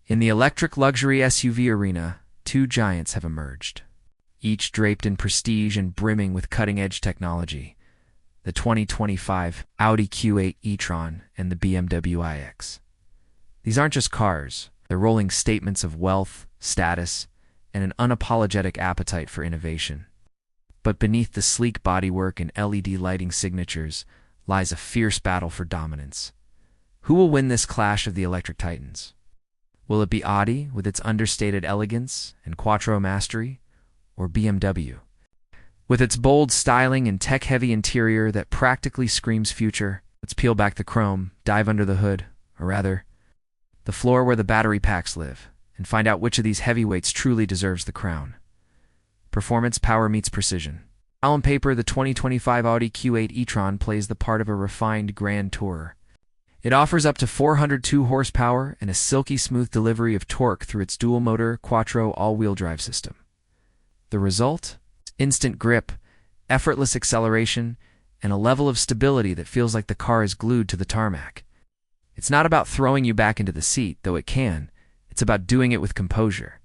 In the electric luxury SUV arena, two giants have emerged, each draped in prestige and brimming with cutting-edge technology: the 2025 Audi Q8 e-tron and the BMW iX. These aren't just cars, they're rolling statements of wealth, status, and an unapologetic appetite for innovation. But beneath the sleek bodywork and LED lighting signatures lies a fierce battle for dominance. Who will win this clash of the electric titans? Will it be Audi with its understated elegance and quattro mastery, or BMW with its bold styling and tech-heavy interior that practically screams future? Let's peel back the chrome, dive under the hood, or rather, the floor where the battery packs live, and find out which of these heavyweights truly deserves the crown. Performance power meets precision. On paper, the 2025 Audi Q8 e-tron plays the part of a refined grand tourer. It offers up to 402 horsepower and a silky smooth delivery of torque through its dual-motor quattro all-wheel drive system. The result? Instant grip, effortless acceleration, and a level of stability that feels like the car is glued to the tarmac. It's not about throwing you back into the seat, though it can. It's about doing it with composure,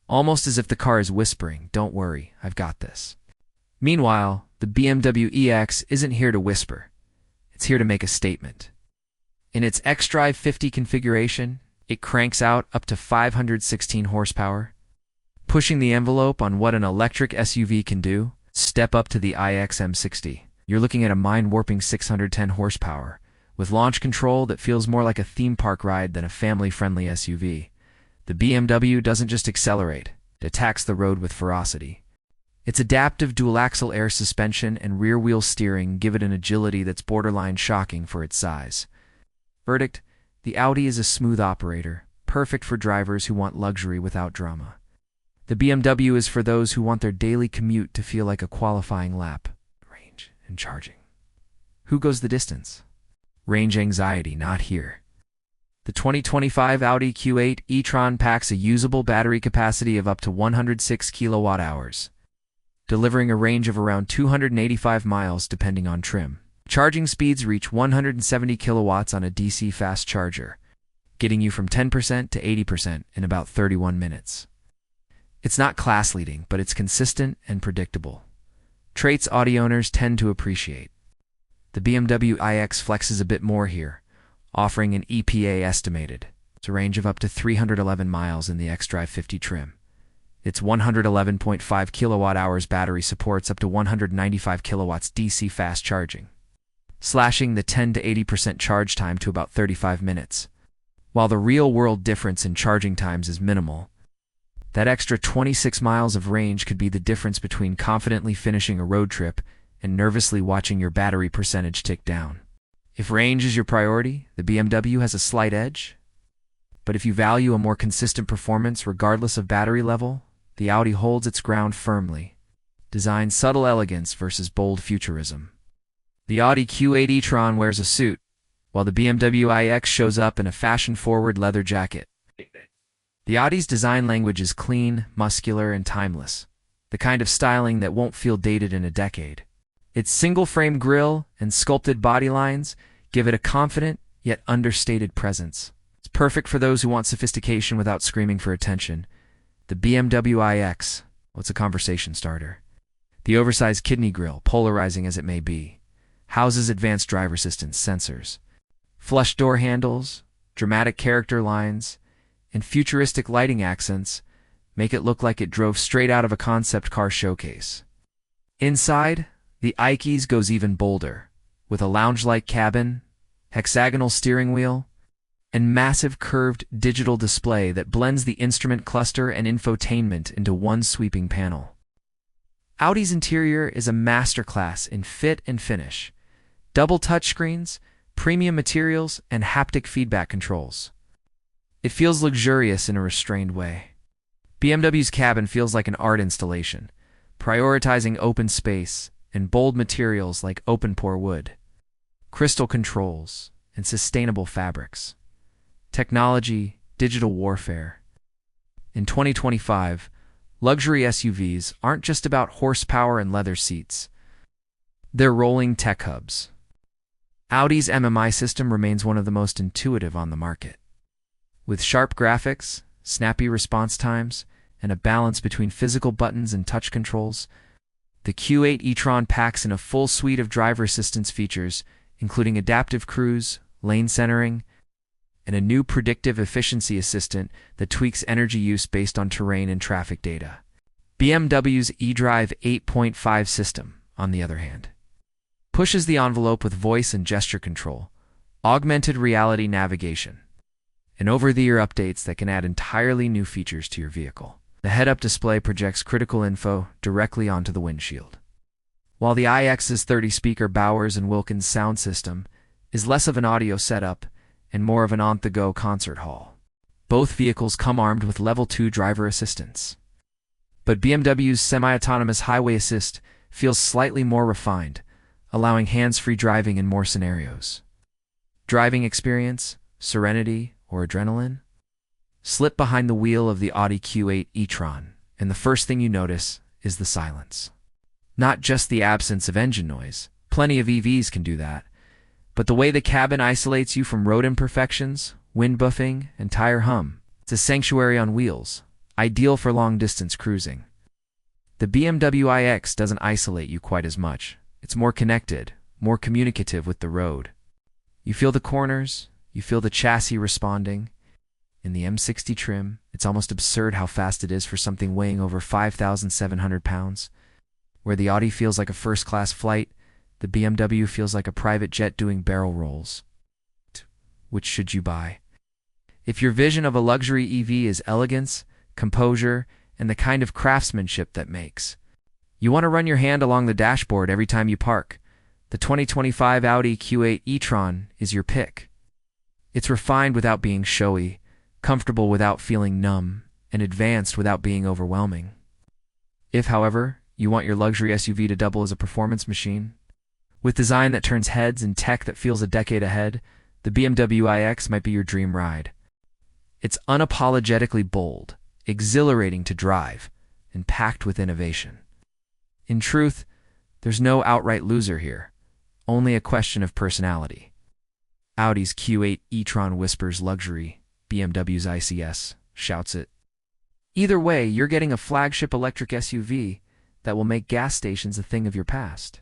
almost as if the car is whispering, "Don't worry, I've got this." Meanwhile, the BMW iX isn't here to whisper. It's here to make a statement. In its xDrive 50 configuration, it cranks out up to 516 horsepower. Pushing the envelope on what an electric SUV can do, step up to the iX M60. You're looking at a mind-warping 610 horsepower, with launch control that feels more like a theme park ride than a family-friendly SUV. The BMW doesn't just accelerate, it attacks the road with ferocity. Its adaptive dual-axle air suspension and rear-wheel steering give it an agility that's borderline shocking for its size. Verdict: the Audi is a smooth operator, perfect for drivers who want luxury without drama. The BMW is for those who want their daily commute to feel like a qualifying lap. Range and charging. Who goes the distance? Range anxiety, not here. The 2025 Audi Q8 e-tron packs a usable battery capacity of up to 106 kilowatt-hours, delivering a range of around 285 miles depending on trim. Charging speeds reach 170 kilowatts on a DC fast charger, getting you from 10% to 80% in about 31 minutes. It's not class-leading, but it's consistent and predictable. Traits Audi owners tend to appreciate. The BMW iX flexes a bit more here, offering an EPA estimated. It's a range of up to 311 miles in the xDrive 50 trim. Its 111.5 kilowatt-hours battery supports up to 195 kilowatts DC fast charging, slashing the 10 to 80% charge time to about 35 minutes. While the real-world difference in charging times is minimal, that extra 26 miles of range could be the difference between confidently finishing a road trip and nervously watching your battery percentage tick down. If range is your priority, the BMW has a slight edge. But if you value a more consistent performance regardless of battery level, the Audi holds its ground firmly. Design subtle elegance versus bold futurism. The Audi Q8 e-tron wears a suit, while the BMW iX shows up in a fashion-forward leather jacket. The Audi's design language is clean, muscular, and timeless, the kind of styling that won't feel dated in a decade. Its single-frame grille and sculpted body lines give it a confident, yet understated presence. It's perfect for those who want sophistication without screaming for attention. The BMW iX, what's a conversation starter? The oversized kidney grille, polarizing as it may be, houses advanced driver assistance sensors. Flush door handles, dramatic character lines, and futuristic lighting accents make it look like it drove straight out of a concept car showcase. Inside, the iX goes even bolder, with a lounge-like cabin, hexagonal steering wheel, and massive curved digital display that blends the instrument cluster and infotainment into one sweeping panel. Audi's interior is a masterclass in fit and finish. Double touchscreens, premium materials, and haptic feedback controls. It feels luxurious in a restrained way. BMW's cabin feels like an art installation, prioritizing open space and bold materials like open-pore wood, crystal controls, and sustainable fabrics. Technology, digital warfare. In 2025, luxury SUVs aren't just about horsepower and leather seats. They're rolling tech hubs. Audi's MMI system remains one of the most intuitive on the market. With sharp graphics, snappy response times, and a balance between physical buttons and touch controls, the Q8 e-tron packs in a full suite of driver assistance features, including adaptive cruise, lane centering, and a new predictive efficiency assistant that tweaks energy use based on terrain and traffic data. BMW's eDrive 8.5 system, on the other hand, pushes the envelope with voice and gesture control, augmented reality navigation, and over-the-ear updates that can add entirely new features to your vehicle. The head-up display projects critical info directly onto the windshield, while the iX's 30-speaker Bowers & Wilkins sound system is less of an audio setup and more of an on-the-go concert hall. Both vehicles come armed with Level 2 driver assistance, but BMW's semi-autonomous highway assist feels slightly more refined, allowing hands-free driving in more scenarios. Driving experience, serenity, or adrenaline? Slip behind the wheel of the Audi Q8 e-tron, and the first thing you notice is the silence. Not just the absence of engine noise, plenty of EVs can do that, but the way the cabin isolates you from road imperfections, wind buffing, and tire hum. It's a sanctuary on wheels, ideal for long-distance cruising. The BMW iX doesn't isolate you quite as much. It's more connected, more communicative with the road. You feel the corners, you feel the chassis responding. In the M60 trim, it's almost absurd how fast it is for something weighing over 5,700 pounds. Where the Audi feels like a first-class flight, the BMW feels like a private jet doing barrel rolls. Which should you buy? If your vision of a luxury EV is elegance, composure, and the kind of craftsmanship that makes you want to run your hand along the dashboard every time you park, the 2025 Audi Q8 e-tron is your pick. It's refined without being showy, comfortable without feeling numb, and advanced without being overwhelming. If, however, you want your luxury SUV to double as a performance machine, with design that turns heads and tech that feels a decade ahead, the BMW iX might be your dream ride. It's unapologetically bold, exhilarating to drive, and packed with innovation. In truth, there's no outright loser here, only a question of personality. Audi's Q8 e-tron whispers luxury, BMW's ICS shouts it. Either way, you're getting a flagship electric SUV that will make gas stations a thing of your past.